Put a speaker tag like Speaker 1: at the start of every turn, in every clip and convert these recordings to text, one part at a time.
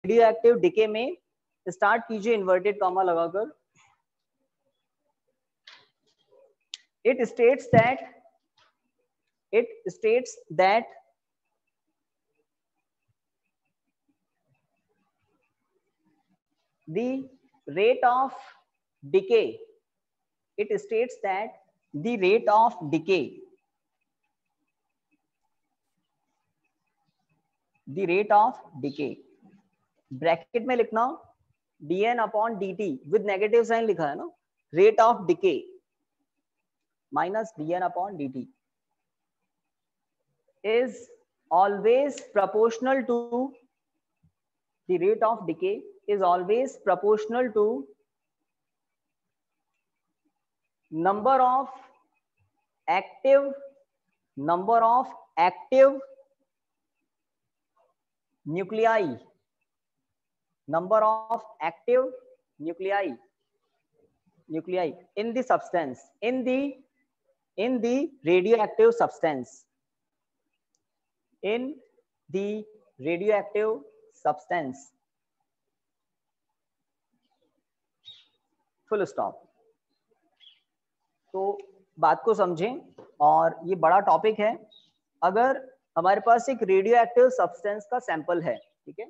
Speaker 1: Radio active decay में start कीजिए inverted comma लगाकर। It states that the rate of decay, it states that the rate of decay, bracket में लिखना dn upon dt with negative sign लिखा है ना, rate of decay minus dn upon dt is always proportional to, the rate of decay is always proportional to number of active nuclei, number of active nuclei in the substance, in the radioactive substance, in the radioactive substance, full stop. तो बात को समझें, और ये बड़ा topic है। अगर हमारे पास एक रेडियो एक्टिव सब्सटेंस का सैंपल है, ठीक है,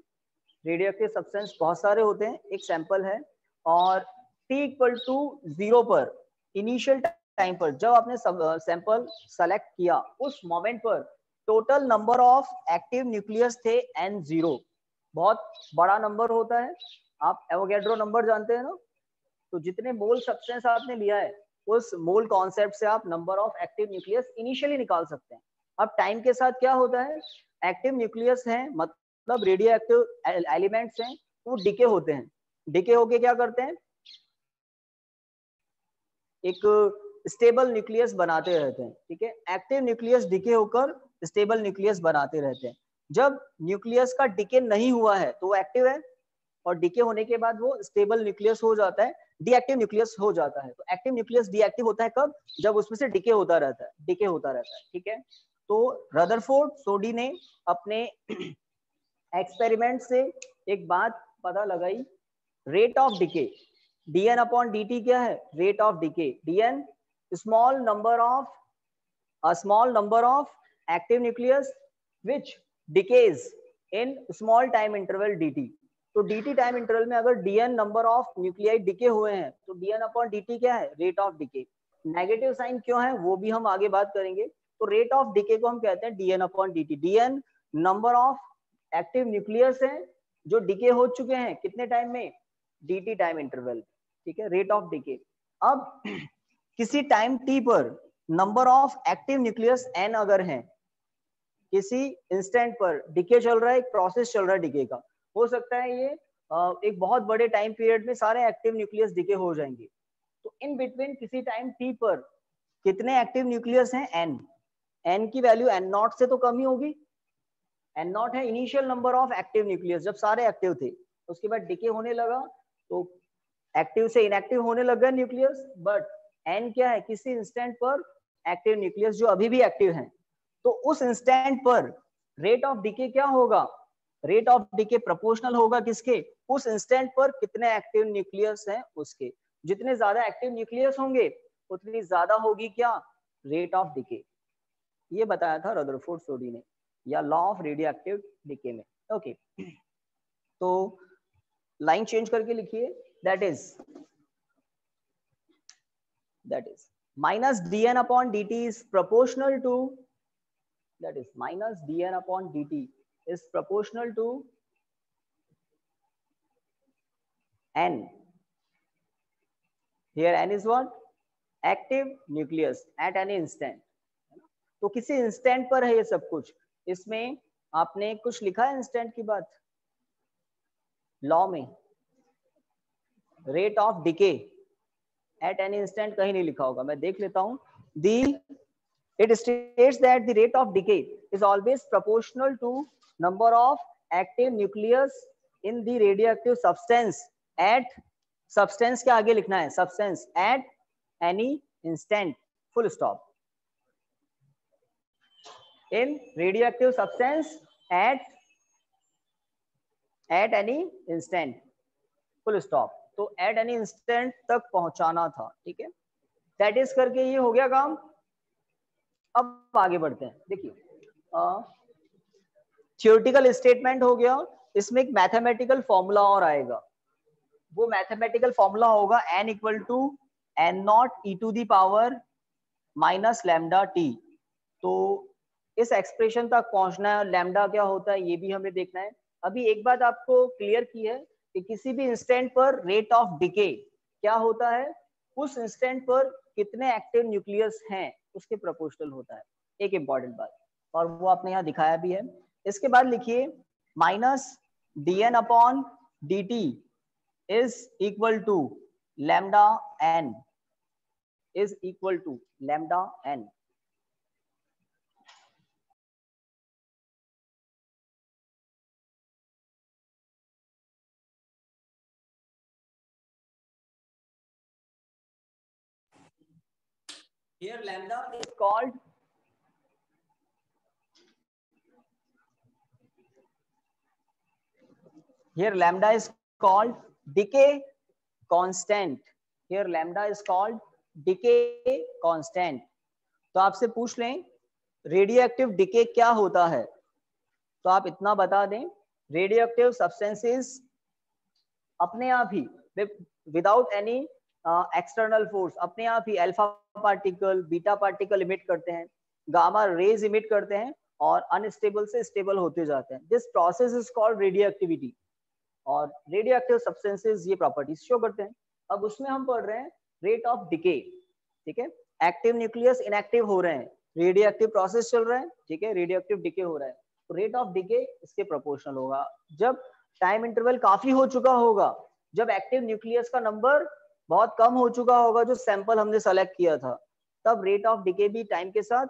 Speaker 1: रेडियो एक्टिव सब्सटेंस बहुत सारे होते हैं, एक सैंपल है, और t=0 पर इनिशियल टाइम पर जब आपने सैंपल सेलेक्ट किया उस मोमेंट पर total number of active nucleus थे N0। बहुत बड़ा नंबर होता है, आप एवोगैड्रो नंबर जानते हैं ना, तो जितने मोल सब्सटेंस आपने लिया है उस मोल कॉन्सेप्ट से आप number of active nucleus initially निकाल सकते हैं। अब टाइम के साथ क्या होता है, एक्टिव न्यूक्लियस हैं मतलब रेडियो एक्टिव एलिमेंट्स हैं, वो डिके होते हैं, डिके होके क्या करते हैं, एक स्टेबल न्यूक्लियस बनाते रहते हैं, ठीक है। एक्टिव न्यूक्लियस डिके होकर स्टेबल न्यूक्लियस बनाते रहते हैं। जब न्यूक्लियस का डिके नहीं हुआ है तो वो एक्टिव है, और डिके होने के बाद वो स्टेबल न्यूक्लियस हो जाता है, डीएक्टिव न्यूक्लियस हो जाता है। तो एक्टिव न्यूक्लियस डीएक्टिव होता है कब, जब उसमें से डिके होता रहता है, ठीक है। तो रदरफोर्ड सोडी ने अपने एक्सपेरिमेंट से एक बात पता लगाई, rate of decay, dn upon dt क्या है, rate of decay, dn small number of active nucleus which decays in small time interval dt। तो dt टाइम इंटरवल में अगर dn number of nuclei decay हुए हैं तो dn अपॉन dt क्या है, rate of decay. Negative sign क्यों है वो भी हम आगे बात करेंगे। तो रेट ऑफ डिके को हम कहते हैं dn upon dt। dn number of active nucleus हैं जो डिके हो चुके हैं कितने टाइम में, dt टाइम इंटरवल, ठीक है, रेट ऑफ डिके। अब किसी टाइम t पर number of active nucleus n अगर हैं, किसी इंस्टेंट पर डिके चल रहा है, एक प्रोसेस चल रहा है डिके का, हो सकता है ये एक बहुत बड़े टाइम पीरियड में सारे एक्टिव न्यूक्लियस डिके हो जाएंगे। तो इन बिटवीन किसी टाइम t पर कितने एक्टिव न्यूक्लियस हैं, n की वैल्यू n0 से तो कम ही होगी। n0 है initial number of active nucleus जब सारे एक्टिव थे, उसके बाद डिके होने लगा तो एक्टिव से इनएक्टिव होने लगा न्यूक्लियस, बट n क्या है, किसी इंस्टेंट पर एक्टिव न्यूक्लियस जो अभी भी एक्टिव हैं, तो उस इंस्टेंट पर रेट ऑफ डिके क्या होगा, रेट ऑफ डिके प्रोपोर्शनल होगा किसके, उस इंस्टेंट पर कितने एक्टिव न्यूक्लियस हैं उसके। जितने ज्यादा एक्टिव न्यूक्लियस होंगे उतनी ज्यादा होगी क्या, रेट ऑफ डिके। ये बताया था रदरफोर्ड सोडी ने, या लॉ ऑफ रेडियोएक्टिव डिके में। ओके, तो लाइन चेंज करके लिखिए, that is minus dn upon dt is proportional to, that is minus dn upon dt is proportional to n. Here n is what, active nucleus at any instant। तो किसी instant पर है ये सब कुछ, इसमें आपने कुछ लिखा है इंस्टेंट की बात लॉ में, rate of decay at any instant कहीं नहीं लिखा होगा, मैं देख लेता हूं। It states that the rate of decay is always proportional to number of active nucleus in the radioactive substance at, substance के आगे लिखना है, substance at any instant, full stop। in radioactive substance at at any instant, full stop. तो at any instant तक पहुंचाना था, ठीक है। दैट इज करके ये हो गया काम। अब आगे बढ़ते हैं। देखिए थ्योरेटिकल स्टेटमेंट हो गया, इसमें एक मैथमेटिकल फॉर्मूला और आएगा। वो मैथमेटिकल फॉर्मूला होगा n equal to n naught e to the power minus lambda t. तो इस एक्सप्रेशन तक पहुंचना है, लैम्डा क्या होता है ये भी हमें देखना है। अभी एक बात आपको क्लियर की है कि किसी भी इंस्टेंट पर रेट ऑफ डिके क्या होता है, उस इंस्टेंट पर कितने एक्टिव न्यूक्लियस हैं उसके प्रोपोर्शनल होता है। एक इंपॉर्टेंट बात, और वो आपने यहाँ दिखाया भी है। इसके बाद लिखिए minus d n upon d t is equal to lambda n, is equal to lambda n। Here lambda is called decay constant। Here lambda is called decay constant। तो आपसे पूछ लें रेडियो एक्टिव डिके क्या होता है, तो आप इतना बता दें, रेडियो एक्टिव सब्सटेंसेस अपने आप ही विदाउट एनी एक्सटर्नल फोर्स अपने आप ही alpha particle beta particle emit करते हैं, गामा रेज इमिट करते हैं और अनस्टेबल से स्टेबल होते जाते हैं। This process is called radio activity. और रेडियो एक्टिव सब्सटेंसेस ये प्रॉपर्टीज शो करते हैं। अब उसमें हम पढ़ रहे हैं रेट ऑफ डिके, ठीक है। एक्टिव न्यूक्लियस इनएक्टिव हो रहे हैं, रेडियो एक्टिव प्रोसेस चल रहा है, ठीक है, रेडियो एक्टिव डिके हो रहा है, तो रेट ऑफ डिके इसके प्रोपोर्शनल होगा। जब टाइम इंटरवल काफी हो चुका होगा, जब एक्टिव न्यूक्लियस का नंबर बहुत कम हो चुका होगा, जो सैंपल हमने सेलेक्ट किया था, तब रेट ऑफ डिके भी टाइम के साथ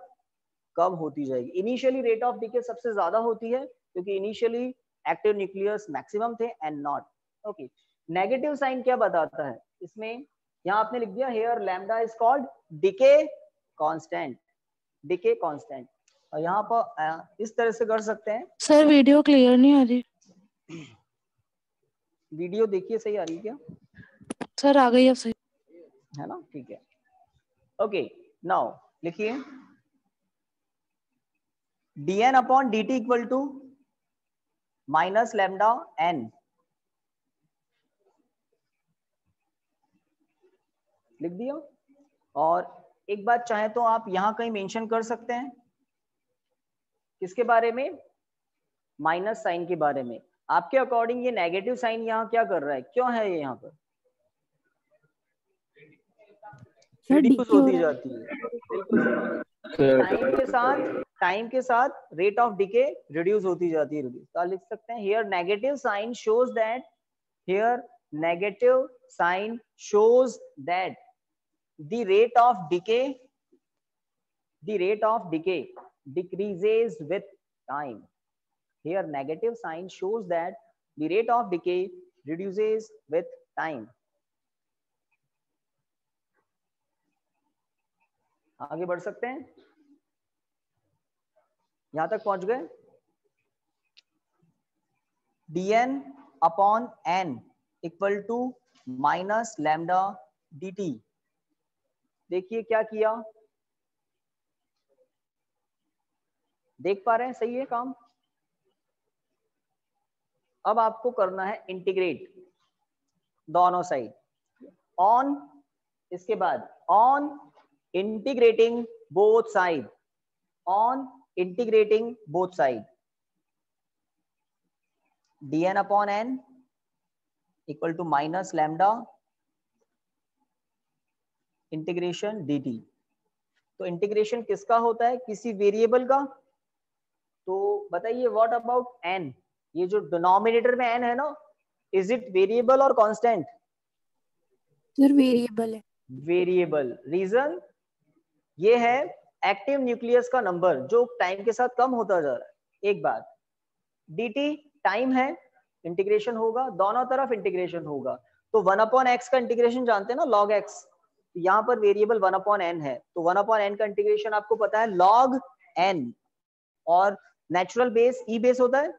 Speaker 1: कम होती जाएगी। इनिशियली रेट ऑफ डिके सबसे ज्यादा होती है क्योंकि इनिशियली एक्टिव न्यूक्लियस मैक्सिमम थे and naught. Okay, negative sign क्या बताता है इसमें, यहाँ आपने लिख दिया here lambda is called decay constant, decay constant. और यहाँ पर इस तरह से कर सकते हैं।
Speaker 2: सर वीडियो क्लियर नहीं आ रही।
Speaker 1: वीडियो देखिए सही आ रही है क्या?
Speaker 2: सर आ गई अब सही
Speaker 1: है ना, ठीक है। ओके, नाउ लिखिए dn upon dt equal to minus lambda n। लिख दिया। और एक बात चाहे तो आप यहां कहीं मेंशन कर सकते हैं, किसके बारे में, माइनस साइन के बारे में। आपके अकॉर्डिंग ये नेगेटिव साइन यहाँ क्या कर रहा है, क्यों है ये यहाँ पर रिड्यूस होती जाती है। टाइम के साथ रेट ऑफ डिके रिड्यूस होती जाती है। तो लिख सकते हैं here negative sign shows that, here negative sign shows that the rate of decay decreases with time। Here negative sign shows that the rate of decay reduces with time। आगे बढ़ सकते हैं, यहां तक पहुंच गए। dn upon n equal to minus lambda dt। देखिए क्या किया, देख पा रहे हैं, सही है काम। अब आपको करना है इंटीग्रेट दोनों साइड, ऑन, इसके बाद on integrating both side, on integrating both side dn upon n equal to minus lambda integration dt। तो इंटीग्रेशन किसका होता है, किसी वेरिएबल का। तो बताइए व्हाट अबाउट n, ये जो डिनोमिनेटर में n है ना, इज इट वेरिएबल और कांस्टेंट?
Speaker 2: सर वेरिएबल है।
Speaker 1: वेरिएबल, रीजन ये है एक्टिव न्यूक्लियस का नंबर जो टाइम के साथ कम होता जा रहा है। एक बात, dt टाइम है, इंटीग्रेशन होगा, दोनों तरफ इंटीग्रेशन होगा। तो 1/x का इंटीग्रेशन जानते हैं ना, log x। यहाँ पर वेरिएबल 1/n है, तो 1/n का इंटीग्रेशन आपको पता है log n, और नेचुरल बेस ई बेस होता है,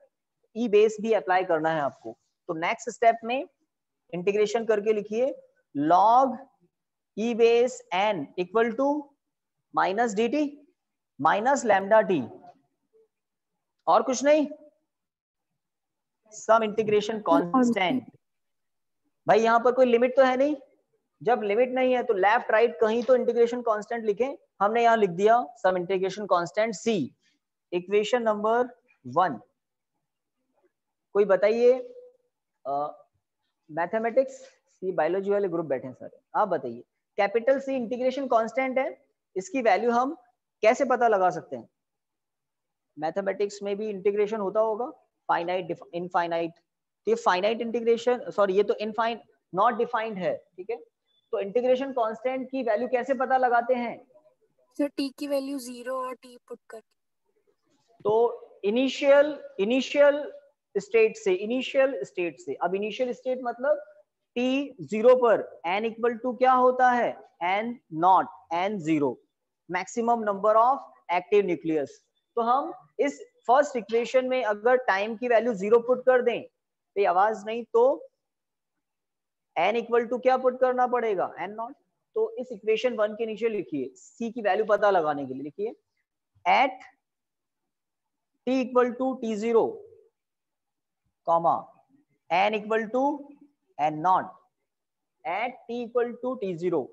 Speaker 1: ई बेस भी अप्लाई करना है आपको। तो नेक्स्ट स्टेप में इंटीग्रेशन करके लिखिए log e base n equal to minus d t minus lambda t, और कुछ नहीं, सम इंटीग्रेशन कांस्टेंट। भाई यहाँ पर कोई लिमिट तो है नहीं, जब लिमिट नहीं है तो लेफ्ट राइट कहीं तो इंटीग्रेशन कांस्टेंट लिखें, हमने यहाँ लिख दिया सम इंटीग्रेशन कांस्टेंट सी। इक्वेशन नंबर 1 कोई बताइए, मैथमेटिक्स सी बायोलॉजी वाले ग्रुप बैठे हैं सारे, आप बताइए कैपिटल सी इंटीग्रेशन कांस्टेंट है, इसकी वैल्यू हम कैसे पता लगा सकते हैं? मैथमेटिक्स में भी इंटीग्रेशन होता होगा फाइनाइट इनफाइनाइट, ये फाइनाइट इंटीग्रेशन, सॉरी ये तो इनफाइन नॉट डिफाइंड है, ठीक है। तो इंटीग्रेशन कांस्टेंट की वैल्यू कैसे पता लगाते हैं?
Speaker 2: सर टी की वैल्यू 0 और टी पुट करके।
Speaker 1: तो इनिशियल स्टेट से, अब इनिशियल स्टेट मतलब t 0 पर n इक्वल टू क्या होता है, n not n 0, maximum number of active nucleus. तो हम इस फर्स्ट इक्वेशन में अगर टाइम की वैल्यू 0 पुट कर दें, तो आवाज नहीं, तो n इक्वल टू क्या पुट करना पड़ेगा, n नॉट। तो इस इक्वेशन 1 के नीचे लिखिए c की वैल्यू पता लगाने के लिए लिखिए at t equal to t0 comma n equal to n naught at t equal to t0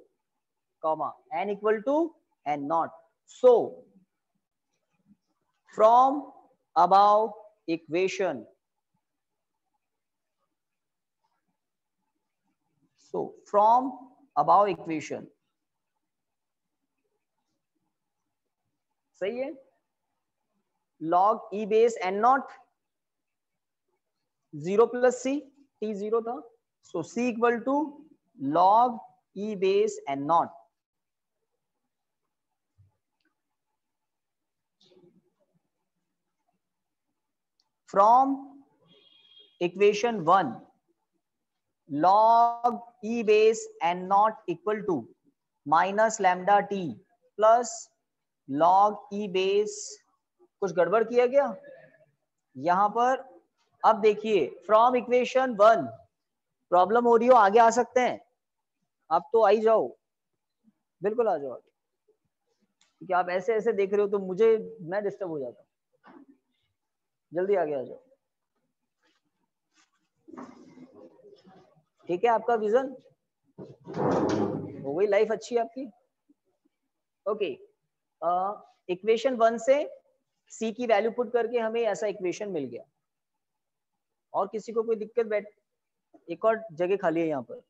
Speaker 1: comma n equal to n naught. So from above equation, सही है, log e base n naught 0 plus c, t 0 था, so c equal to log e base n naught from equation 1 log e base n naught equal to minus lambda t plus log e base, कुछ गड़बड़ किया गया यहां पर? अब देखिए from equation 1 problem हो रही हो, आगे आ सकते हैं, आप तो आई जाओ, बिल्कुल आ जाओ, क्योंकि आप ऐसे ऐसे देख रहे हो तो मैं डिस्टर्ब हो जाता हूँ, जल्दी आगे आ जाओ, ठीक है। आपका विजन हो गई, लाइफ अच्छी है आपकी, ओके। इक्वेशन 1 से c की वैल्यू पुट करके हमें ऐसा इक्वेशन मिल गया, और किसी को कोई दिक्कत? एक और जगह खाली है यहाँ पर,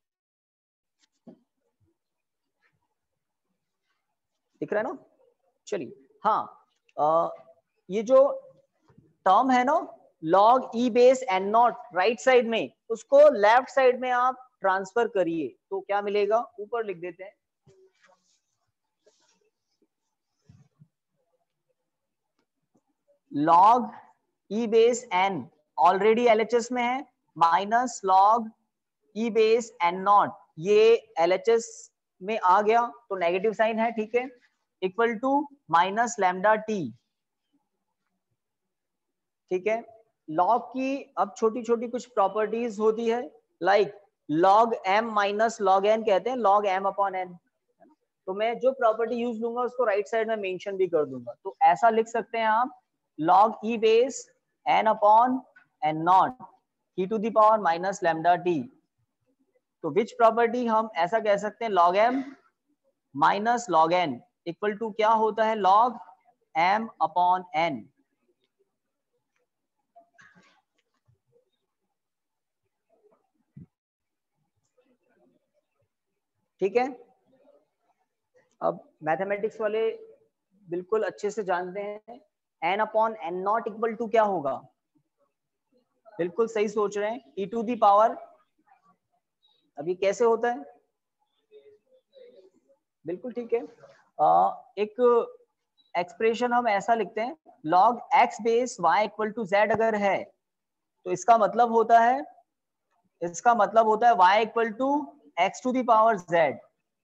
Speaker 1: दिख रहा है ना? चलिए, हाँ, ये जो टर्म है ना log e base n not right side में, उसको लेफ्ट साइड में आप ट्रांसफर करिए, तो क्या मिलेगा, ऊपर लिख देते हैं log e base n already LHS में है, minus log e base n not, ये LHS में आ गया तो नेगेटिव साइन है, ठीक है, equal to minus lambda t, ठीक है। लॉग की अब छोटी छोटी कुछ प्रॉपर्टीज होती है, like log m minus log n कहते हैं log m अपॉन n, तो मैं जो प्रॉपर्टी यूज लूंगा उसको राइट साइड में मेंशन भी कर दूंगा, तो ऐसा लिख सकते हैं आप log e base n upon n naught e to the power minus lambda t. तो विच प्रॉपर्टी हम ऐसा कह सकते हैं, log m minus log n equal to क्या होता है, log m अपॉन n, ठीक है। अब मैथमेटिक्स वाले बिल्कुल अच्छे से जानते हैं n upon n naught equal to क्या होगा, बिल्कुल सही सोच रहे हैं, e टू दी पावर, अभी कैसे होता है, बिल्कुल ठीक है। एक एक्सप्रेशन हम ऐसा लिखते हैं log x base y equal to z अगर है, तो इसका मतलब होता है y equal to x to the power z,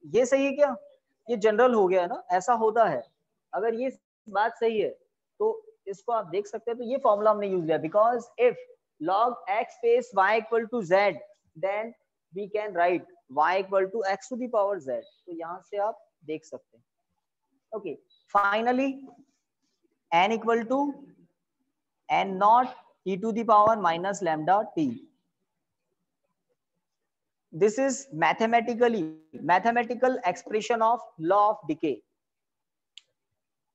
Speaker 1: ये सही है क्या? ये जनरल हो गया है ना, ऐसा होता है, अगर ये बात सही है तो इसको आप देख सकते हैं, तो ये फॉर्मूला हमने यूज किया, because if log x space y equal to z, then we can write y equal to x to the power z. तो यहाँ से आप देख सकते हैं. Okay, finally n equal to n naught e to the power minus lambda t. This is mathematical expression of law of decay.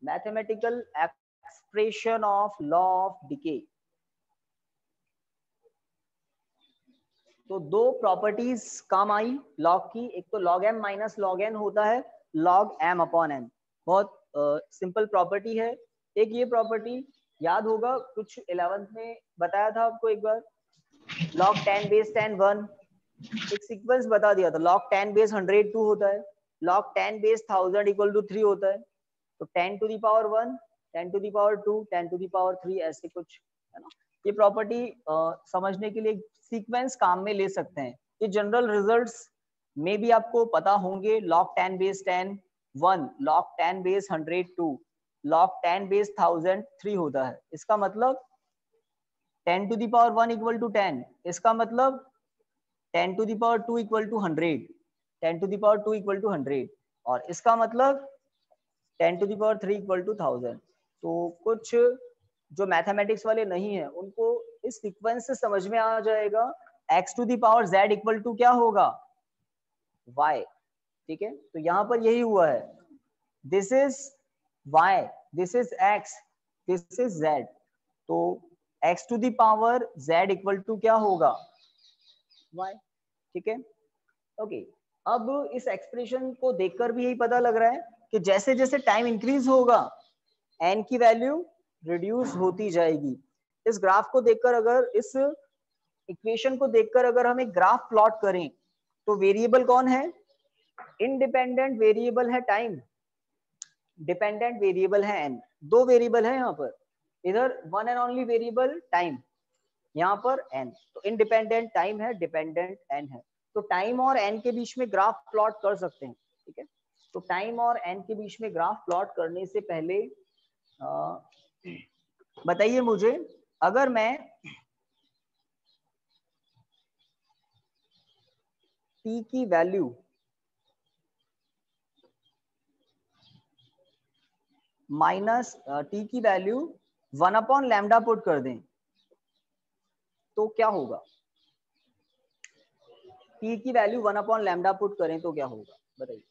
Speaker 1: Mathematical expression of law of decay. तो दो properties काम आई लॉग की. एक तो log m minus log n होता है log m upon n. बहुत simple property है. एक ये प्रॉपर्टी याद होगा, कुछ 11th में बताया था आपको एक बार. log 10 बेस 10 1 एक सीक्वेंस बता दिया था. log 10 बेस 102 होता है, log 10 बेस 1000 इक्वल टू 3 होता है. तो 10 to the power 1, 10 to the power 2, 10 to the power 3, ऐसे कुछ है ना. ये प्रॉपर्टी समझने के लिए सीक्वेंस काम में ले सकते हैं. ये जनरल रिजल्ट्स में भी आपको पता होंगे. log 10 base 10 1, log 10 base 102, log 10 base 1000 3 होता है. इसका मतलब 10 to the power 1 equal to 10. इसका मतलब 10 to the power 2 equal to 100, 10 to the power 2 equal to 100, और इसका मतलब 10 to the power 3 equal to 1000. तो कुछ जो मैथमेटिक्स वाले नहीं है उनको इस सीक्वेंस से समझ में आ जाएगा. x to the power z equal to क्या होगा, y. ठीक है, तो यहाँ पर यही हुआ है. This is y, this is x, this is z. तो x to the power z equal to क्या होगा, y. ठीक है, ओके. अब इस एक्सप्रेशन को देखकर भी यही पता लग रहा है कि जैसे जैसे टाइम इंक्रीज होगा n की वैल्यू रिड्यूस होती जाएगी. इस ग्राफ को देखकर, अगर इस इक्वेशन को देखकर अगर हम एक ग्राफ प्लॉट करें तो वेरिएबल कौन है, इंडिपेंडेंट वेरिएबल है टाइम, डिपेंडेंट वेरिएबल है n. दो वेरिएबल है यहाँ पर, इधर one and only variable time, यहाँ पर n. तो इंडिपेंडेंट टाइम है, डिपेंडेंट n है. तो टाइम और n के बीच में ग्राफ प्लॉट कर सकते हैं. ठीक है, तो टाइम और n के बीच में ग्राफ प्लॉट करने से पहले बताइए मुझे, अगर मैं t की वैल्यू माइनस t की वैल्यू 1 अपॉन लैम्डा पुट कर दें तो क्या होगा. t की वैल्यू 1 अपॉन लैम्डा पुट करें तो क्या होगा, बताइए.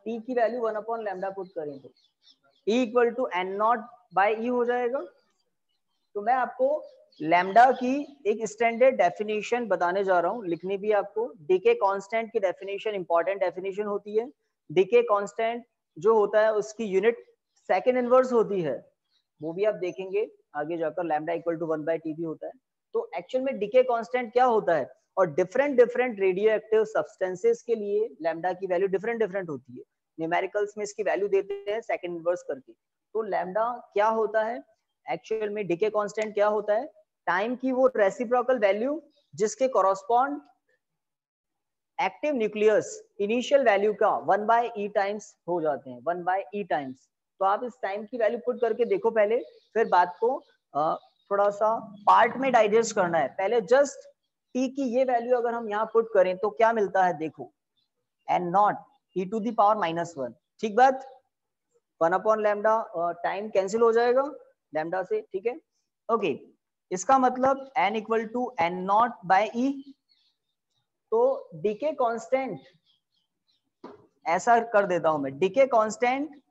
Speaker 1: t की वैल्यू 1 अपॉन लैम्डा पुट करें तो e equal to n naught by E हो जाएगा. तो मैं आपको लैम्डा की एक स्टैंडर्ड डेफिनेशन बताने जा रहा हूं, लिखनी भी आपको. डीके कांस्टेंट की डेफिनेशन इंपॉर्टेंट डेफिनेशन होती है. डीके कांस्टेंट जो होता है उसकी यूनिट सेकंड इनवर्स होती है, वो भी आप देखेंगे आगे जाकर. लैम्डा इक्वल टू 1/t भी होता है. तो एक्चुअल में डीके कांस्टेंट क्या होता है, और different different radio active substances के लिए लैम्डा की वैल्यू डिफरेंट डिफरेंट होती है. न्यूमेरिकल्स में इसकी वैल्यू देते हैं सेकंड इनवर्स करके. तो लैम्डा क्या होता है एक्चुअल में, डीके कांस्टेंट क्या होता है, टाइम की वो रेसिप्रोकल वैल्यू जिसके correspond active nucleus initial value का 1/e टाइम्स हो जाते हैं, 1/e टाइम्स. तो आप इस टाइम की वैल्यू पुट करके देखो पहले, फिर बात को थोड़ा सा पार्ट में डाइजेस्ट करना है. पहले जस्ट t की ये वैल्यू अगर हम यहाँ पुट करें तो क्या मिलता है, देखो, n naught e to the power -1. ठीक बात, 1 अपॉन लैम्डा टाइम कैंसिल हो जाएगा लैम्डा से. ठीक है, ओके. इसका मतलब n equal to n naught by E. तो डीके कांस्टेंट ऐसा कर देता हूं मैं, डीके कांस्टेंट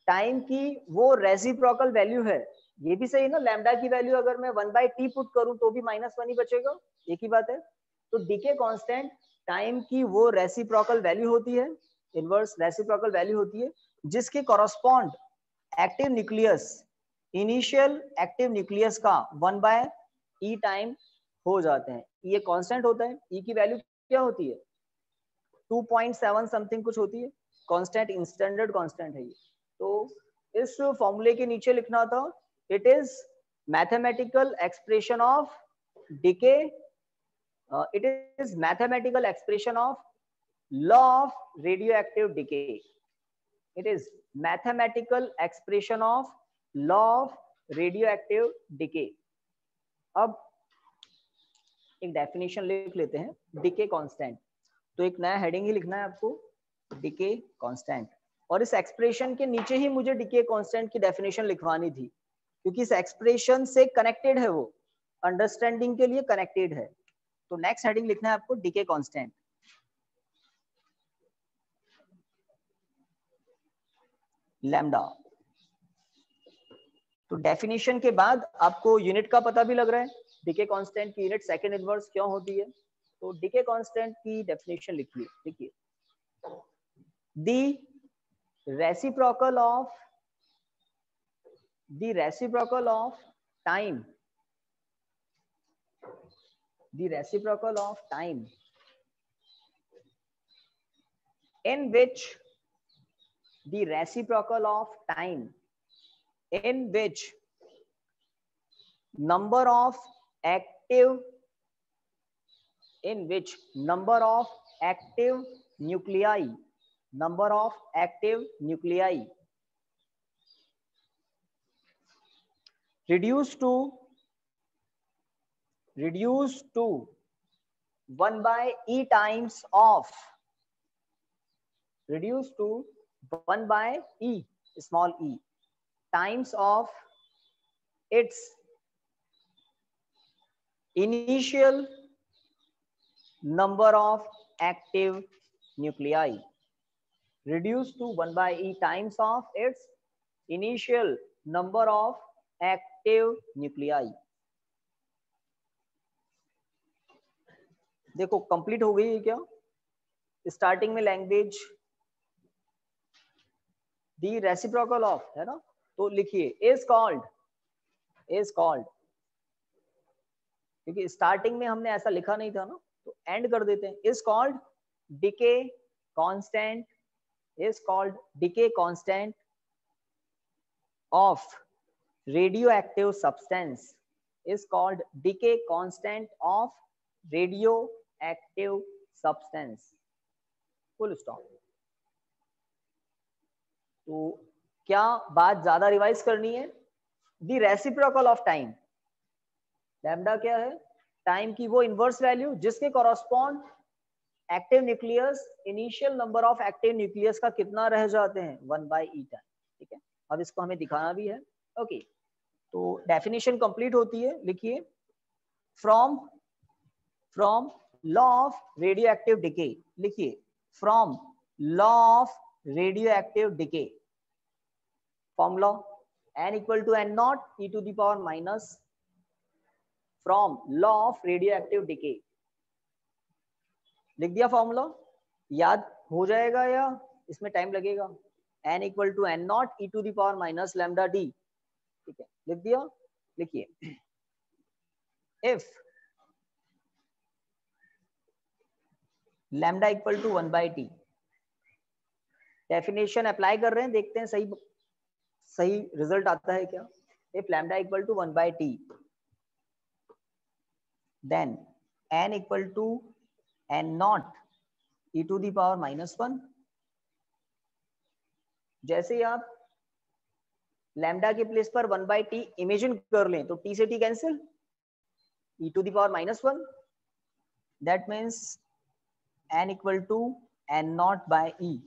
Speaker 1: टाइम की वो रेसिप्रोकल वैल्यू है. ये भी सही ना, लैम्डा की वैल्यू अगर मैं 1/t पुट करूं तो भी -1 ही बचेगा, एक ही बात है. तो डीके कांस्टेंट टाइम की वो रेसिप्रोकल वैल्यू होती है, इनवर्स रेसिप्रोकल वैल्यू होती है, जिसके correspond active nucleus initial active nucleus का 1/e टाइम हो जाते हैं. ये कांस्टेंट होता है. e की वैल्यू क्या होती है, 2.7 समथिंग कुछ होती है. कांस्टेंट स्टैंडर्ड कांस्टेंट है ये. तो इस फॉर्मूले के नीचे लिखना था, it is mathematical expression of decay, it is mathematical expression of law of radioactive decay. It is mathematical expression of law of radio active decay. अब एक डेफिनेशन लिख लेते हैं, डिके कांस्टेंट। तो एक नया हेडिंग ही लिखना है आपको, डिके कांस्टेंट, और इस एक्सप्रेशन के नीचे ही मुझे डिके कांस्टेंट की डेफिनेशन लिखवानी थी, क्योंकि इस एक्सप्रेशन से कनेक्टेड है, वो अंडरस्टैंडिंग के लिए कनेक्टेड है। तो नेक्स्ट हेडिंग लिखना है आपको, डिके कांस्टेंट। लैम्डा। तो डेफिनेशन के बाद आपको यूनिट का पता भी लग रहा है, डिके कांस्टेंट की यूनिट सेकंड इनवर्स क्यों होती है। तो डिके कांस्टेंट की डेफिनेशन लिखिए, देखिए, the reciprocal of time, the reciprocal of time in which the reciprocal of time in which number of active nuclei reduced to 1 by e times of, reduced to 1 by e, small e, times of its initial number of active nuclei, reduced to 1 by e times of its initial number of active nuclei। देखो complete हो गई है क्या। Starting में language the reciprocal of है ना, तो लिखिए इज कॉल्ड, क्योंकि स्टार्टिंग में हमने ऐसा लिखा नहीं था ना, तो एंड कर देते हैं, is called decay constant, is called decay constant of radioactive substance, is called decay constant of radioactive substance, full stop। तो क्या बात ज्यादा रिवाइज करनी है। The reciprocal of time, lambda क्या है, टाइम की वो इनवर्स वैल्यू जिसके correspond active nucleus, initial number of active nucleus का कितना रह जाते हैं, 1 by e टाइम। ठीक है, अब इसको हमें दिखाना भी है। ओके, तो डेफिनेशन कंप्लीट होती है, लिखिए, from law of radio active decay, लिखिए from law of radio active decay, formula n equal to n naught e to the power minus, from law of radio active decay, लिख दिया formula, याद हो जाएगा या इसमें टाइम लगेगा। n equal to n naught e to the power minus lambda d, ठीक है, लिख दिया। लिखिए, if lambda equal to 1 by t, definition apply कर रहे हैं, देखते हैं सही रिजल्ट आता है क्या। If lambda equal to 1 by t, then n equal to n naught e to the power minus 1। जैसे ही आप लैम्डा के प्लेस पर 1 by t इमेजिन कर लें, तो t से t cancel, e to the power minus 1, that means n equal to n naught by e।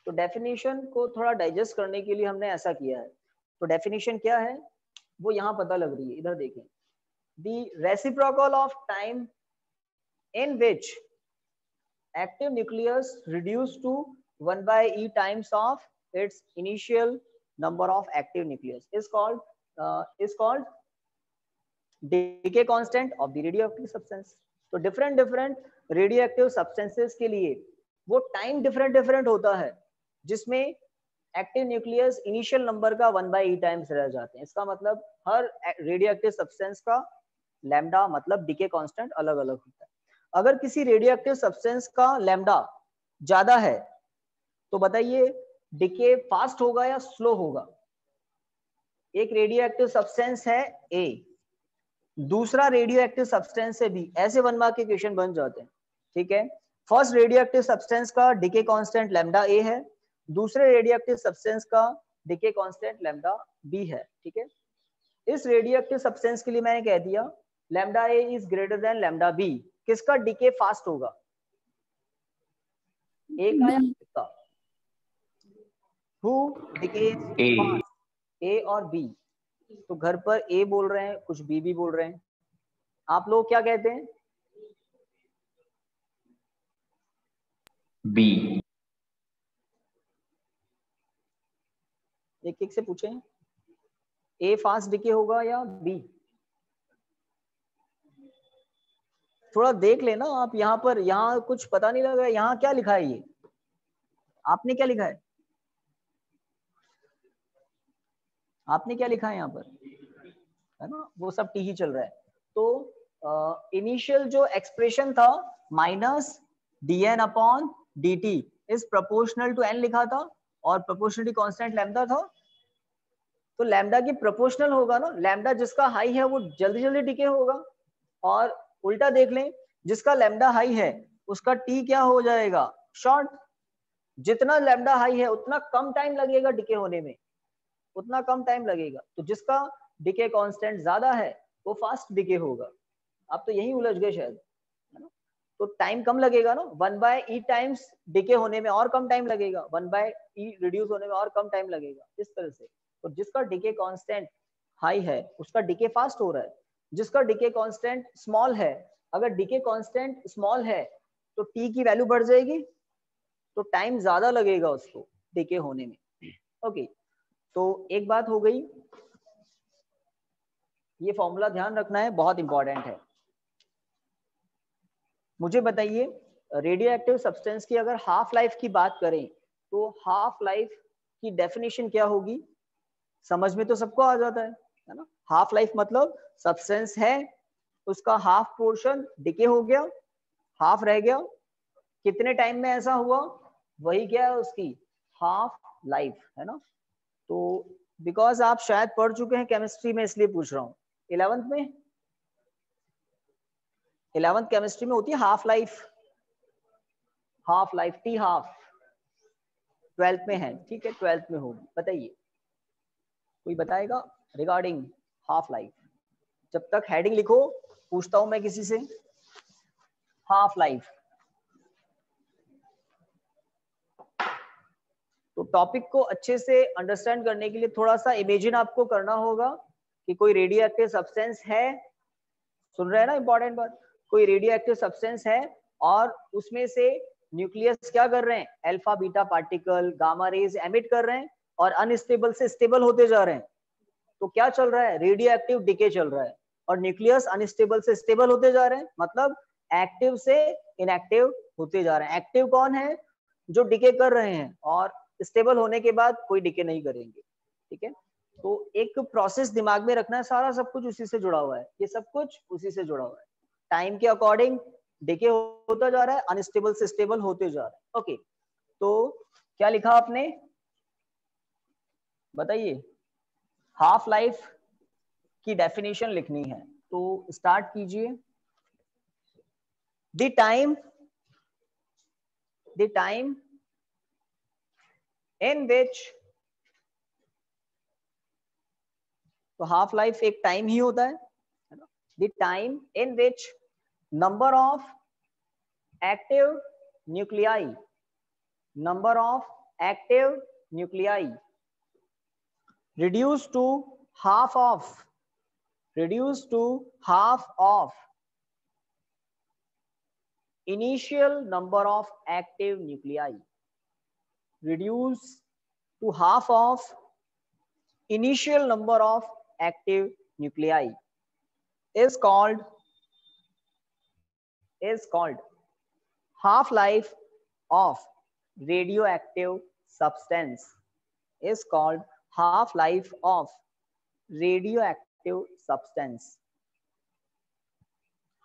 Speaker 1: तो definition को थोड़ा डाइजेस्ट करने के लिए हमने ऐसा किया है। तो डेफिनेशन क्या है वो यहाँ पता लग रही है, इधर देखें, the reciprocal of time in which active nucleus reduce to 1 by e times of its initial number of active nucleus is called decay constant of the radioactive substance। तो डिफरेंट रेडियोएक्टिव सब्सटेंसेस के लिए वो time different होता है, जिसमें active nucleus initial number का 1 by e times रह जाते हैं। इसका मतलब हर रेडियोएक्टिव सब्सटेंस का लैम्डा मतलब डिके कांस्टेंट अलग अलग होता है। अगर किसी रेडियोएक्टिव सब्सटेंस का लैम्डा ज्यादा है तो बताइए डिके फास्ट होगा या स्लो होगा। एक रेडियोएक्टिव सब्सटेंस है ए, दूसरा रेडियोएक्टिव सब्सटेंस से भी, ऐसे 1 मार्क के क्वेश्चन बन जाते हैं। ठीक है, फर्स्ट रेडियोएक्टिव सब्सटेंस का डिके कांस्टेंट लैम्डा ए है, दूसरे रेडियोएक्टिव सब्सटेंस का डिके कांस्टेंट लैम्डा बी है, ठीक है। इस रेडियो एक्टिव सब्सटेंस के लिए मैंने कह दिया lambda a is greater than lambda b, किसका डिके फास्ट होगा, ए का या किसका, हु डिके फास्ट, ए और बी। तो घर पर ए बोल रहे हैं, कुछ बी भी बोल रहे हैं, आप लोग क्या कहते हैं,
Speaker 3: बी।
Speaker 1: एक एक से पूछें, ए फास्ट डिके होगा या बी, थोड़ा देख लेना आप। यहाँ पर, यहाँ कुछ पता नहीं लग रहा है, यहाँ क्या लिखा है, ये आपने क्या लिखा है, आपने क्या लिखा है यहाँ पर, है ना, वो सब टी ही चल रहा है। तो इनिशियल जो एक्सप्रेशन था minus dn upon dt is proportional to n लिखा था और प्रोपोर्शनलिटी कांस्टेंट लैम्डा था। तो लैम्डा की प्रोपोर्शनल होगा ना, लैम्डा जिसका हाई है वो जल्दी जल्दी डिके होगा, और उल्टा देख लें जिसका लैम्डा हाई है उसका टी क्या हो जाएगा, शॉर्ट। जितना लैम्डा हाई है उतना कम टाइम लगेगा डिके होने में, उतना कम टाइम लगेगा। तो जिसका डिके कांस्टेंट ज्यादा है वो फास्ट डिके होगा। आप तो यही उलझ गए शायद, है ना। तो टाइम कम लगेगा ना, 1/e टाइम्स डिके होने में और कम टाइम लगेगा, 1/e रिड्यूस होने में और कम टाइम लगेगा, इस तरह से। तो जिसका डिके कांस्टेंट हाई है उसका डिके फास्ट हो रहा है, जिसका डिके कांस्टेंट स्मॉल है, अगर डिके कांस्टेंट स्मॉल है तो टी की वैल्यू बढ़ जाएगी, तो टाइम ज्यादा लगेगा उसको डिके होने में। ओके, तो एक बात हो गई, ये फॉर्मूला ध्यान रखना है, बहुत इंपॉर्टेंट है। मुझे बताइए रेडियो एक्टिव सब्सटेंस की अगर हाफ लाइफ की बात करें तो हाफ लाइफ की डेफिनेशन क्या होगी, समझ में तो सबको आ जाता है ना। हाफ लाइफ मतलब सब्सटेंस है, उसका हाफ पोर्शन डिके हो गया, हाफ रह गया, कितने टाइम में ऐसा हुआ, वही क्या है उसकी हाफ लाइफ, है ना। तो बिकॉज आप शायद पढ़ चुके हैं केमिस्ट्री में इसलिए पूछ रहा हूँ, 11th में, 11th केमिस्ट्री में होती है half life, half life T half, 12th में है, ठीक है, 12th में होगी। बताइए कोई बताएगा रिगार्डिंग हाफ लाइफ, जब तक हेडिंग लिखो पूछता हूं मैं किसी से, हाफ लाइफ। तो टॉपिक को अच्छे से अंडरस्टैंड करने के लिए थोड़ा सा इमेजिन आपको करना होगा कि कोई रेडियो एक्टिव सब्सटेंस है, सुन रहे हैं ना, इंपॉर्टेंट बात, कोई रेडियो एक्टिव सब्सटेंस है और उसमें से न्यूक्लियस क्या कर रहे हैं, alpha beta particle gamma rays emit कर रहे हैं और अनस्टेबल से स्टेबल होते जा रहे हैं। तो क्या चल रहा है, रेडियो एक्टिव डिके चल रहा है, और न्यूक्लियस अनस्टेबल से स्टेबल होते जा रहे हैं, मतलब एक्टिव से इनएक्टिव होते जा रहे हैं। एक्टिव कौन है, जो डिके कर रहे हैं, और स्टेबल होने के बाद कोई डिके नहीं करेंगे, ठीक है। तो एक प्रोसेस दिमाग में रखना है, सारा सब कुछ उसी से जुड़ा हुआ है, ये सब कुछ उसी से जुड़ा हुआ है। टाइम के अकॉर्डिंग डिके होता जा रहा है, अनस्टेबल से स्टेबल होते जा रहा है। ओके, तो क्या लिखा आपने, बताइए, हाफ लाइफ की डेफिनेशन लिखनी है, तो स्टार्ट कीजिए। द टाइम इन विच, तो हाफ लाइफ एक टाइम ही होता है ना, the time in which number of active nuclei, number of active nuclei reduced to half of initial number of active nuclei, reduced to half of initial number of active nuclei is called half life of radioactive substance, is called half life of radioactive substance,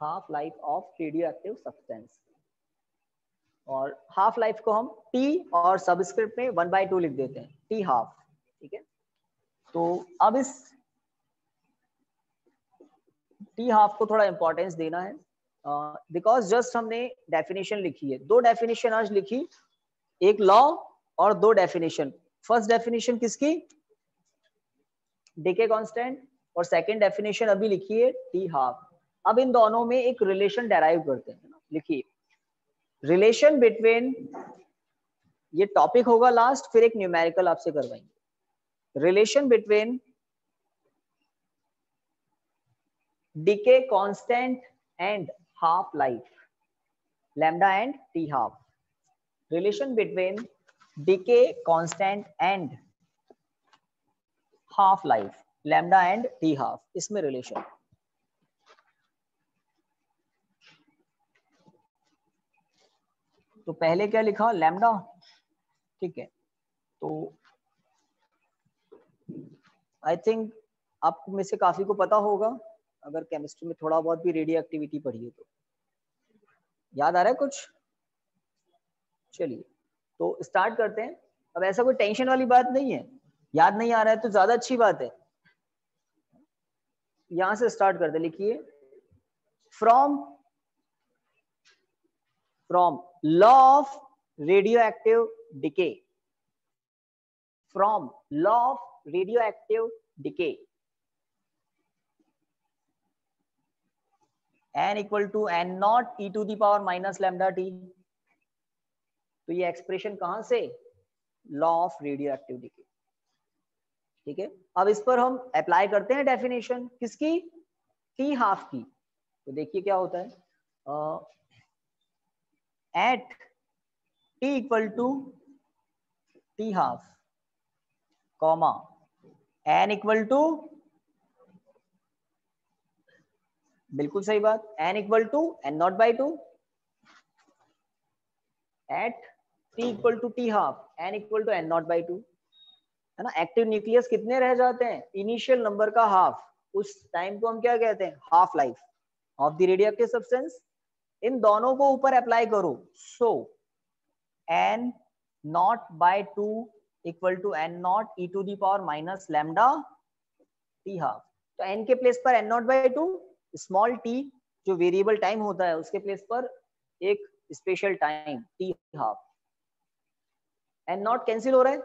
Speaker 1: half life of radioactive substance। और half life को हम T और subscript में 1/2 लिख देते हैं, T half, ठीक है। तो अब इस टी हाफ को थोड़ा इंपॉर्टेंस देना है, बिकॉज जस्ट हमने डेफिनेशन लिखी है, 2 डेफिनेशन आज लिखी, एक लॉ और 2 डेफिनेशन। फर्स्ट डेफिनेशन किसकी, डीके कांस्टेंट, और सेकंड डेफिनेशन अभी लिखिए टी हाफ। अब इन दोनों में एक रिलेशन डेराइव करते हैं, लिखिए रिलेशन बिटवीन, ये टॉपिक होगा लास्ट, फिर एक न्यूमेरिकल आपसे करवाएंगे। Relation between decay constant and half life, lambda and T half. Relation between decay constant and half life, lambda and T half, इसमें रिलेशन। तो पहले क्या लिखा, लैम्डा, ठीक है। तो आई थिंक आप में से काफी को पता होगा, अगर केमिस्ट्री में थोड़ा बहुत भी रेडियो एक्टिविटी पढ़ी है तो याद आ रहा है कुछ। चलिए तो स्टार्ट करते हैं। अब ऐसा कोई टेंशन वाली बात नहीं है, याद नहीं आ रहा है तो ज्यादा अच्छी बात है। यहां से स्टार्ट करते, लिखिए from law of radioactive decay, from law of radioactive decay n equal to n naught e to the power minus lambda t. तो ये एक्सप्रेशन कहां से, लॉ ऑफ रेडियोएक्टिव डिके, ठीक है। अब इस पर हम अप्लाई करते हैं डेफिनेशन किसकी, टी हाफ की। तो देखिए क्या होता है, at T equal to T half comma n equal to, बिल्कुल सही बात, n equal to n naught by two, at t equal to T half n equal to n naught by two, है ना। एक्टिव न्यूक्लियस कितने रह जाते हैं, initial number का हाफ, उस टाइम को हम क्या कहते हैं, half life of the radioactive substance. इन दोनों को ऊपर अप्लाई करो, so n naught by two equal to n naught e to the power minus lambda T half. तो n के प्लेस पर n naught by two, small t जो variable time होता है उसके प्लेस पर एक special time t half. n naught cancel हो रहा है,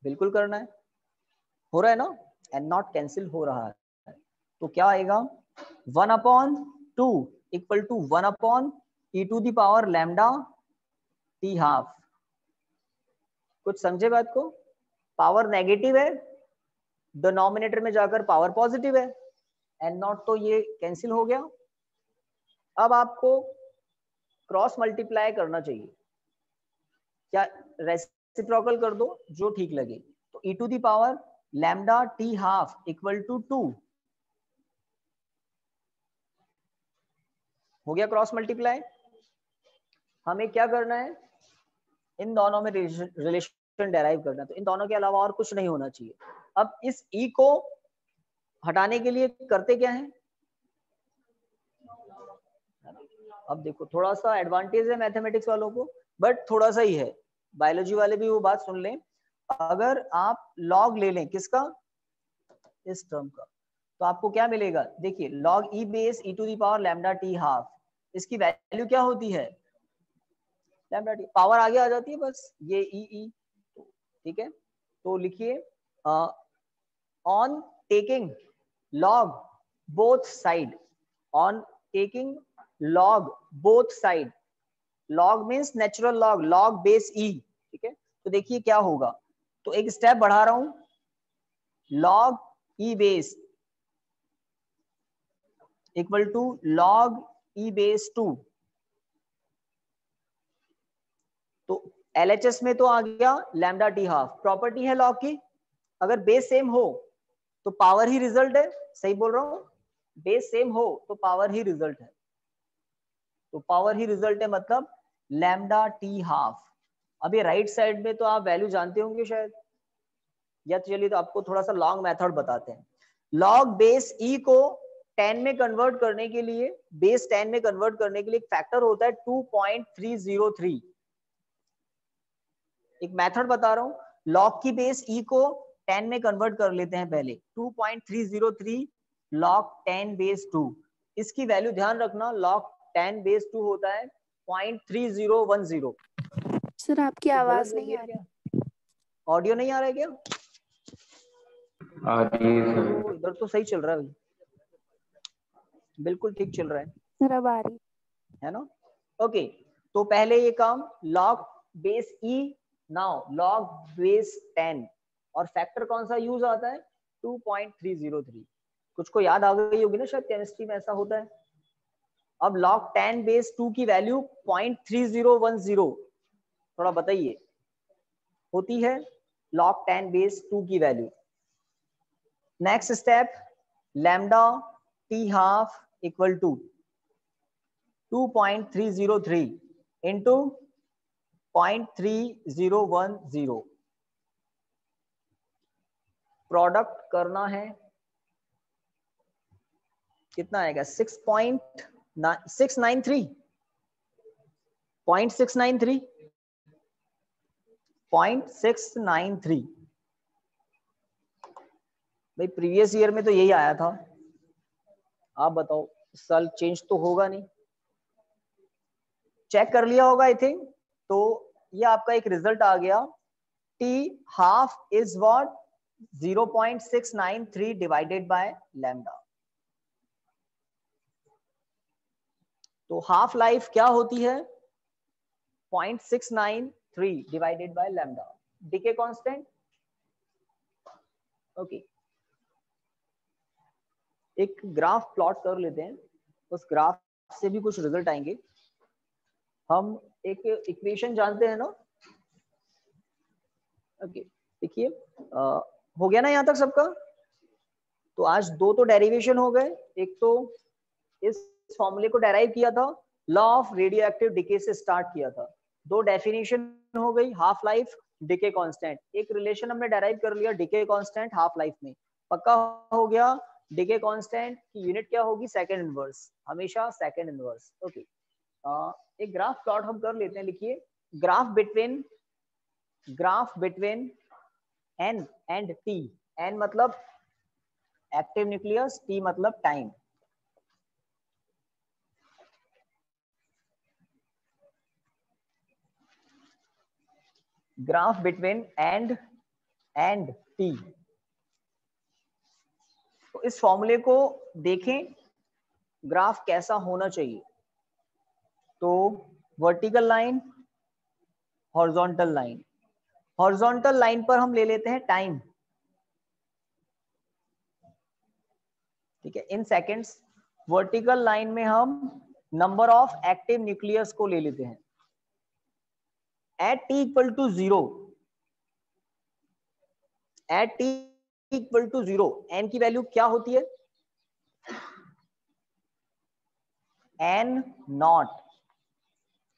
Speaker 1: बिल्कुल करना है, हो रहा है ना, n नॉट कैंसिल हो रहा है। तो क्या आएगा, 1/2 equal to 1 e to the power lambda T half. कुछ समझे बात को, पावर नेगेटिव है, डिनोमिनेटर में जाकर पावर पॉजिटिव है, n नॉट तो ये कैंसिल हो गया। अब आपको क्रॉस मल्टीप्लाई करना चाहिए, क्या रेसिप्रोकल कर दो, जो ठीक लगे। तो e to the power lambda T half equal to 2 हो गया क्रॉस मल्टीप्लाई। हमें क्या करना है, इन दोनों में रिलेशन डेराइव करना है, तो इन दोनों के अलावा और कुछ नहीं होना चाहिए। अब इस e को हटाने के लिए करते क्या है, अब देखो थोड़ा सा एडवांटेज है मैथमेटिक्स वालों को, बट थोड़ा सा ही है, बायोलॉजी वाले भी वो बात सुन लें। अगर आप लॉग ले लें किसका, इस टर्म का, तो आपको क्या मिलेगा, देखिए log e base e to the power lambda T half, इसकी वैल्यू क्या होती है, लैम्डा टी, पावर आगे आ जाती है बस, ये ई, ठीक है। तो लिखिए on taking log both side, on taking log both side, log means natural log, log base E, ठीक है। तो देखिए क्या होगा, तो एक स्टेप बढ़ा रहा हूं, log e base equal to log e base 2। तो LHS में तो आ गया लैम्डा टी हाफ, प्रॉपर्टी है लॉग की, अगर बेस सेम हो तो पावर ही रिजल्ट है, सही बोल रहा हूं, बेस सेम हो तो पावर ही रिजल्ट है, तो पावर ही रिजल्ट है मतलब लैम्डा टी हाफ। अब ये राइट साइड में तो आप वैल्यू जानते होंगे शायद, या चलिए तो आपको थोड़ा सा लॉन्ग मेथड बताते हैं। लॉग बेस ई को 10 में कन्वर्ट करने के लिए, बेस 10 में कन्वर्ट करने के लिए एक फैक्टर होता है 2.303। एक मेथड बता रहा हूं, लॉग की बेस ई को 10 में कन्वर्ट कर लेते हैं पहले, 2.303 लॉग 10 बेस 2। इसकी वैल्यू ध्यान रखना, लॉग 10 बेस 2 होता है 0.3010।
Speaker 2: सर आपकी
Speaker 1: कुछ गलत
Speaker 2: आवाज
Speaker 1: बोल
Speaker 2: नहीं
Speaker 1: दिया
Speaker 2: आ
Speaker 1: क्या,
Speaker 2: रही।
Speaker 1: ऑडियो नहीं आ रहा है क्या?
Speaker 3: आ रही है सर।
Speaker 1: तो इधर तो सही चल रहा है भाई, बिल्कुल ठीक चल रहा है
Speaker 2: सर अब आ रही।
Speaker 1: है ना? ओके, तो पहले ये काम log base e, now log base 10, और फैक्टर कौन सा यूज आता है? 2.303। कुछ को याद आ गई होगी ना, शायद केमिस्ट्री में ऐसा होता है। अब log 10 बेस 2 की वैल्यू 0.3010, थोड़ा बताइए, होती है log 10 बेस 2 की value. Next step, lambda t half equal to 2.303 into 0.3010, product करना है, कितना आएगा? 6.693 भाई प्रीवियस ईयर में तो यही आया था, आप बताओ साल चेंज तो होगा नहीं, चेक कर लिया होगा आई थिंक। तो ये आपका एक रिजल्ट आ गया, t half is what? 0.693 divided by lambda. तो हाफ लाइफ क्या होती है? 0.693 divided by lambda, decay constant. Okay, एक ग्राफ प्लॉट कर लेते हैं, उस ग्राफ से भी कुछ रिजल्ट आएंगे। हम एक इक्वेशन जानते हैं ना? ओके, देखिए हो गया ना यहाँ तक सबका? तो आज दो तो डेरिवेशन हो गए, एक तो इस फॉर्मूले को डेराइव किया था, law of radio active decay से स्टार्ट किया था, दो डेफिनेशन हो गई, हाफ लाइफ, डिके कांस्टेंट, एक रिलेशन हमने डेराइव कर लिया डिके कांस्टेंट हाफ लाइफ में, पक्का हो गया। डिके कांस्टेंट की यूनिट क्या होगी? सेकंड इनवर्स, हमेशा सेकंड इनवर्स। ओके, एक ग्राफ प्लॉट हम कर लेते हैं, लिखिए graph between n and t। n मतलब एक्टिव न्यूक्लियस, t मतलब time. Graph between and t। तो इस फॉर्मूले को देखें, ग्राफ कैसा होना चाहिए? तो vertical line, horizontal line, horizontal line पर हम ले लेते हैं टाइम, ठीक है, इन सेकेंड्स। वर्टिकल लाइन में हम नंबर ऑफ एक्टिव न्यूक्लियस को ले लेते हैं at t equal to 0, at t equal to 0 n की वैल्यू क्या होती है? n naught,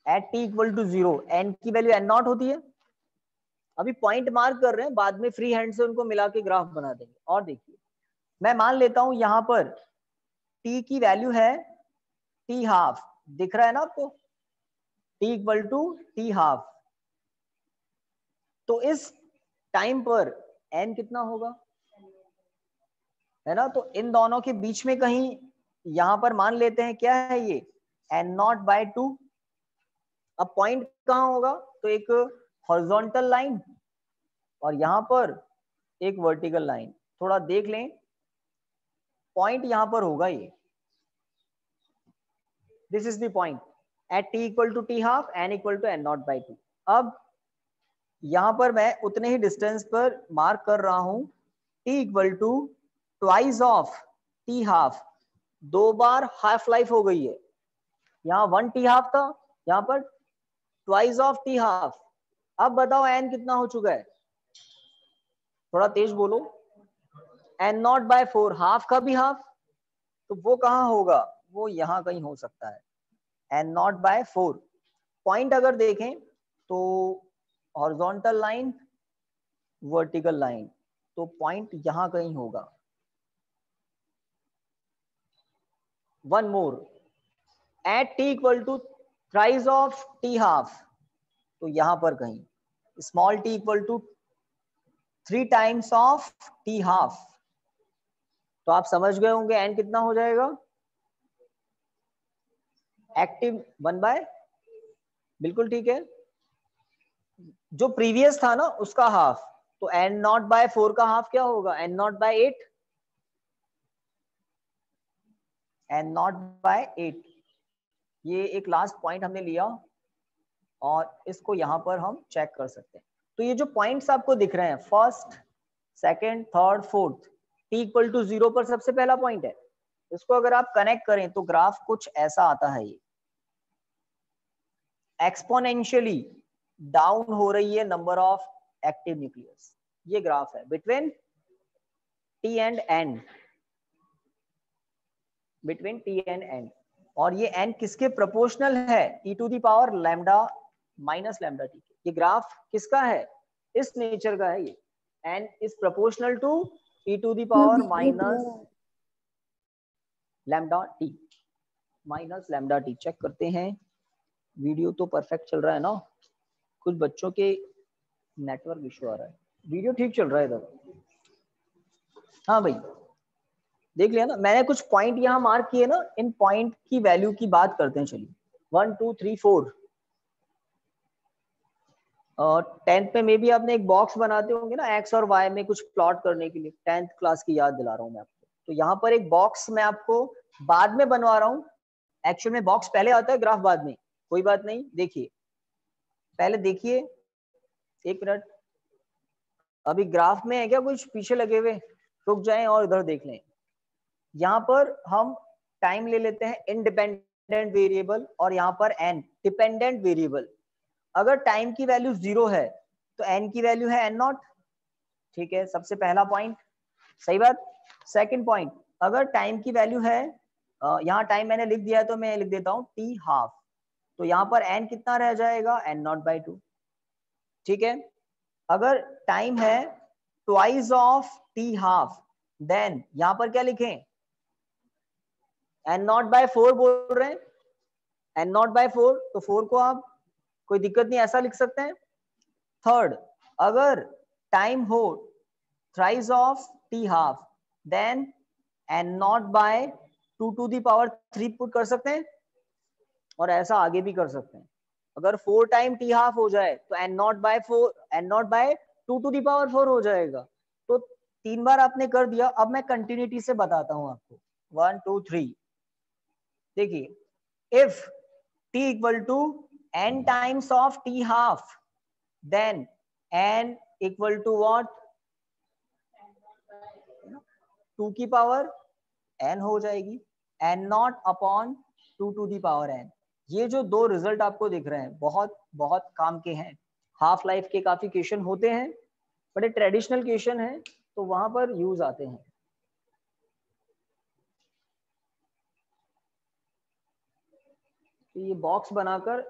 Speaker 1: at t equal to 0 n की वैल्यू n नॉट होती है। अभी पॉइंट मार्क कर रहे हैं, बाद में फ्री हैंड से उनको मिला के ग्राफ बना देंगे। और देखिए, मैं मान लेता हूं यहां पर t की वैल्यू है t हाफ, दिख रहा है ना आपको? t equal to t half. तो इस टाइम पर n कितना होगा, है ना? तो इन दोनों के बीच में कहीं यहां पर मान लेते हैं क्या है ये? n naught by 2। अब पॉइंट कहां होगा? तो एक हॉरिजॉन्टल लाइन और यहां पर एक वर्टिकल लाइन, थोड़ा देख लें, पॉइंट यहां पर होगा ये, this is the point at t equal to t half, n equal to n naught by 2। अब यहां पर मैं उतने ही डिस्टेंस पर मार्क कर रहा हूं t equal to twice of t half, दो बार हाफ लाइफ हो गई है, यहाँ 1 t हाफ था, यहाँ पर ट्वाइस ऑफ t हाफ। अब बताओ n कितना हो चुका है? थोड़ा तेज बोलो। n नॉट बाय 4, हाफ का भी हाफ, तो वो कहाँ होगा? वो यहाँ कहीं हो सकता है, n नॉट बाय 4। पॉइंट अगर देखें तो हॉरिजॉन्टल लाइन, वर्टिकल लाइन, तो पॉइंट यहाँ कहीं होगा। One more, at t equal to thrice of t half, तो यहां पर कहीं small t equal to 3 times of t half. तो आप समझ गए होंगे n कितना हो जाएगा? एक्टिव 1 बाय, बिल्कुल ठीक है, जो प्रीवियस था ना उसका हाफ, तो n नॉट बाय 4 का हाफ क्या होगा, n naught by 8, n naught by 8। ये एक लास्ट पॉइंट हमने लिया और इसको यहां पर हम चेक कर सकते हैं। तो ये जो पॉइंट्स आपको दिख रहे हैं first, second, third, fourth, t equal to 0 पर सबसे पहला पॉइंट है। इसको अगर आप कनेक्ट करें तो ग्राफ कुछ ऐसा आता है, ये एक्सपोनेंशियली डाउन हो रही है नंबर ऑफ एक्टिव न्यूक्लियस। ये ग्राफ है between t and n, between t and n, और ये n किसके प्रोपोर्शनल है, e to the power lambda minus lambda t। ये ग्राफ किसका है, इस नेचर का है। ये n is proportional to e to the power minus lambda t, minus lambda t। Check करते हैं, वीडियो तो परफेक्ट चल रहा है ना, कुछ बच्चों के नेटवर्क इशू आ रहा है, वीडियो ठीक चल रहा है इधर। हाँ भाई देख लिया ना, मैंने कुछ पॉइंट यहाँ मार्क किए ना, इन पॉइंट की वैल्यू की बात करते हैं। चलिए 1 2 3 4, और 10th में मे भी आपने एक बॉक्स बनाते होंगे ना एक्स और वाई में कुछ प्लॉट करने के लिए, 10th क्लास की याद दिला रहा हूँ मैं आपको। तो यहाँ पर एक बॉक्स मैं आपको बाद में बनवा रहा हूँ, एक्चुअल में बॉक्स पहले आता है, ग्राफ बाद में, कोई बात नहीं। देखिए पहले देखिए, एक मिनट, अभी ग्राफ में है क्या कुछ पीछे लगे हुए, रुक जाएं और इधर देख लें। यहाँ पर हम टाइम ले लेते हैं इंडिपेंडेंट वेरिएबल, और यहाँ पर n डिपेंडेंट वेरिएबल। अगर टाइम की वैल्यू 0 है तो n की वैल्यू है n नॉट, ठीक है, सबसे पहला पॉइंट, सही बात। सेकंड पॉइंट, अगर टाइम की वैल्यू है, यहाँ टाइम मैंने लिख दिया है तो मैं लिख देता हूँ t हाफ, तो यहाँ पर n कितना रह जाएगा, n नॉट बाई 2, ठीक है। अगर टाइम है twice of t half, then यहाँ पर क्या लिखें, n नॉट बाय 4 बोल रहे हैं, n नॉट बाय 4, तो 4 को आप कोई दिक्कत नहीं ऐसा लिख सकते हैं। थर्ड, अगर टाइम हो thrice of t half, then n naught by 2 to the power 3 put कर सकते हैं, और ऐसा आगे भी कर सकते हैं। अगर 4 टाइम t हाफ हो जाए तो n naught by 4, n naught by 2 to the power 4 हो जाएगा। तो 3 बार आपने कर दिया। अब मैं कंटिन्यूटी से बताता हूं आपको, 1 2 3। देखिए, if t equal to n times of t half, then n equal to what, 2 की पावर n हो जाएगी, n naught upon 2 to the power n। ये जो दो रिजल्ट आपको दिख रहे हैं बहुत बहुत काम के हैं। हाफ लाइफ के काफी क्वेश्चन होते हैं, बड़े ट्रेडिशनल क्वेश्चन है, तो वहां पर यूज आते हैं। तो ये बॉक्स बनाकर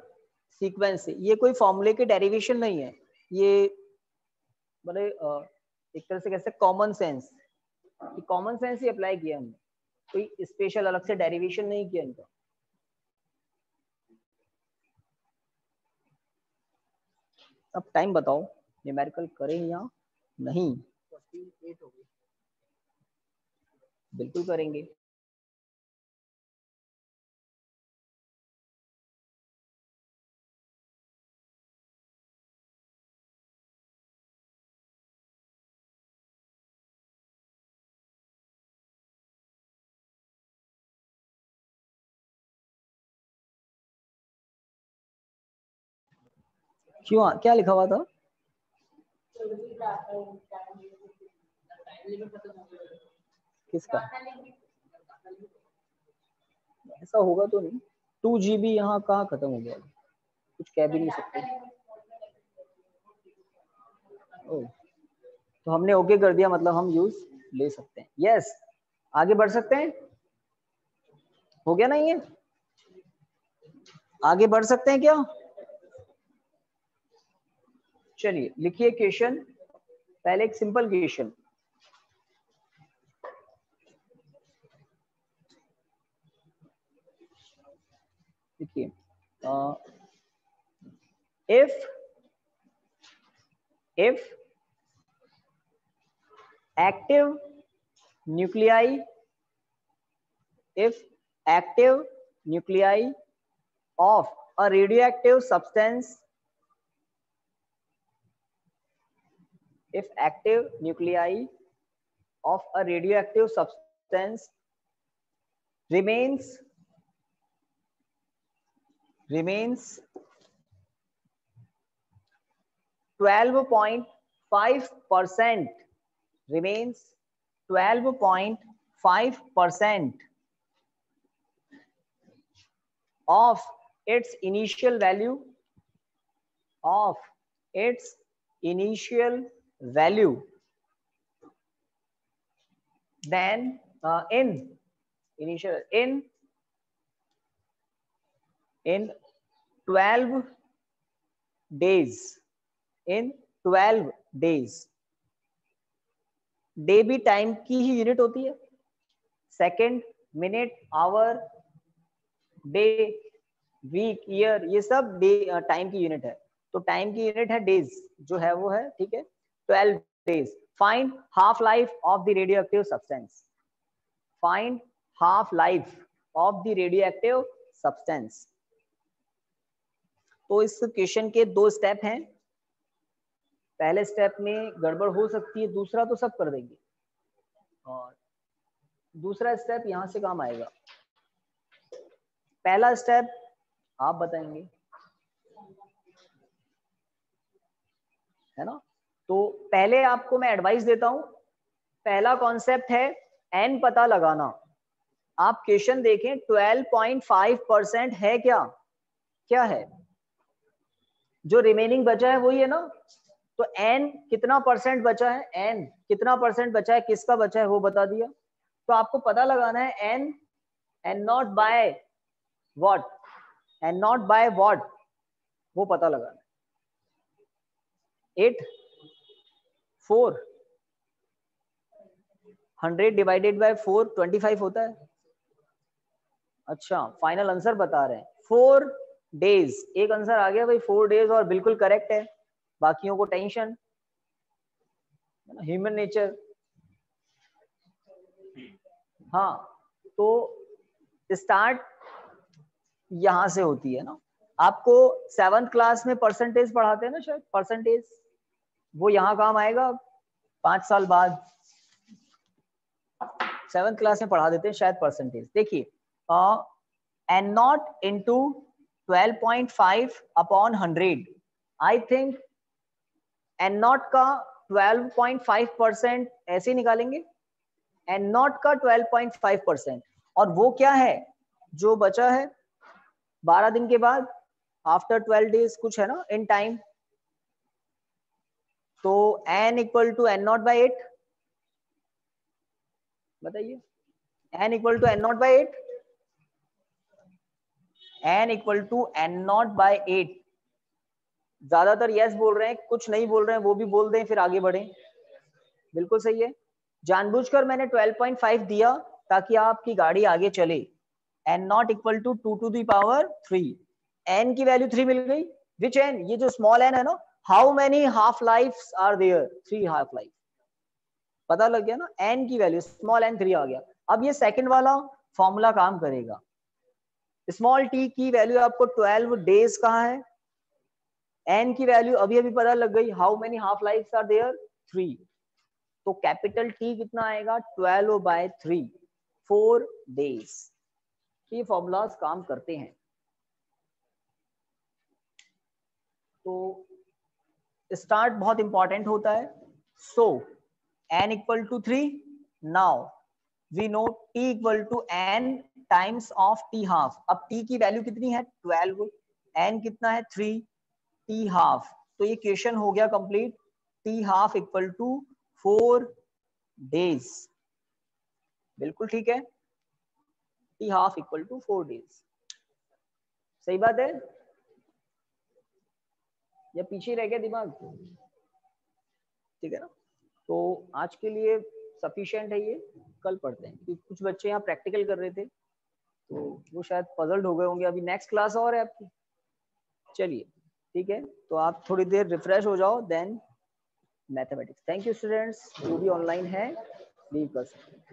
Speaker 1: सीक्वेंस से, ये कोई फॉर्मूले के डेरिवेशन नहीं है, ये बड़े एक तरह से कैसे कॉमन सेंस, कॉमन सेंस ही अप्लाई किया हमने, कोई स्पेशल अलग से डेरिवेशन नहीं किया इनका। अब टाइम बताओ, न्यूमेरिकल करें या नहीं? बिल्कुल करेंगे। क्यों, क्या लिखा हुआ था? किसका? ऐसा होगा तो नहीं, 2 GB यहाँ कहाँ खत्म हो गया, कुछ कह भी नहीं सकते। ओ, तो हमने ओके कर दिया, मतलब हम यूज ले सकते हैं। यस, आगे बढ़ सकते हैं, हो गया ना ये, आगे बढ़ सकते हैं क्या? चलिए लिखिए क्वेश्चन, पहले एक सिंपल क्वेश्चन। देखिए, if active nuclei of a radioactive substance if active nuclei of a radioactive substance remains 12.5% remains 12.5% of its initial value then in 12 days day भी टाइम की ही यूनिट होती है, second, minute, hour, day, week, year, ये सब day time की unit है। तो टाइम की यूनिट है डेज, जो है वो है, ठीक है, 12 days. Find half life of the radioactive substance, find half life of the radioactive substance. तो इस क्वेश्चन के 2 स्टेप हैं। पहले स्टेप में गड़बड़ हो सकती है, दूसरा तो सब कर देंगे, और दूसरा स्टेप यहां से काम आएगा। पहला स्टेप आप बताएंगे, है ना। तो पहले आपको मैं एडवाइस देता हूं, पहला कॉन्सेप्ट है एन पता लगाना। आप क्वेश्चन देखें, 12.5% है क्या है, जो रिमेनिंग बचा है वही है ना। तो एन कितना परसेंट बचा है, एन कितना परसेंट बचा है, किसका बचा है वो बता दिया। तो आपको पता लगाना है n naught by what, n naught by what, वो पता लगाना है। 8 4 100 डिवाइडेड बाय 4 25 होता है। अच्छा, फाइनल आंसर बता रहे हैं 4 डेज। एक आंसर आ गया भाई 4 डेज, और बिल्कुल करेक्ट है। बाकियों को टेंशन, ह्यूमन नेचर। हाँ, तो स्टार्ट यहां से होती है ना। आपको 7th क्लास में परसेंटेज पढ़ाते हैं ना शायद, परसेंटेज वो यहां काम आएगा 5 साल बाद। 7th क्लास में पढ़ा देते हैं शायद परसेंटेज। देखिए, n naught into 12.5 upon 100, I think n naught का 12.5% ऐसे निकालेंगे, एन नॉट का 12.5%, और वो क्या है जो बचा है 12 दिन के बाद, आफ्टर 12 डेज कुछ है ना इन टाइम। तो n equal to n naught by 8, बताइए, n equal to n naught by 8, n equal to n naught by 8। ज्यादातर यस बोल रहे हैं, कुछ नहीं बोल रहे हैं वो भी बोल दें, फिर आगे बढ़ें। बिल्कुल सही है, जानबूझकर मैंने 12.5 दिया ताकि आपकी गाड़ी आगे चले। N naught equal to 2 to the power 3, n की वैल्यू 3 मिल गई। विच एन, ये जो स्मॉल एन है ना, how many half lifes are there, 3 half life, पता लग गया ना। एन की वैल्यू स्मॉल एन 3 आ गया। अब ये सेकंड वाला फॉर्मूला काम करेगा। स्मॉल टी की वैल्यू आपको 12 डेज कहा है, एन की वैल्यू अभी अभी पता लग गई, how many half lifes are there, 3। तो कैपिटल टी कितना आएगा, 12/3, 4 डेज। ये फॉर्मूलाज काम करते हैं। तो स्टार्ट बहुत इंपॉर्टेंट होता है। So n equal to 3, now we know t equal to n times of t half. अब t की वैल्यू कितनी है 12, n कितना है 3, t हाफ। तो ये क्वेश्चन हो गया complete. t half equal to 4 days, बिल्कुल ठीक है, t half equal to 4 days. सही बात है या पीछे रह गया दिमाग, ठीक है ना। तो आज के लिए सफिशिएंट है ये, कल पढ़ते हैं, क्योंकि कुछ बच्चे यहाँ प्रैक्टिकल कर रहे थे तो वो शायद पजल्ड हो गए होंगे। अभी नेक्स्ट क्लास और है आपकी, चलिए ठीक है। तो आप थोड़ी देर रिफ्रेश हो जाओ, then mathematics. Thank you students, जो भी ऑनलाइन है लीव कर सकते हैं।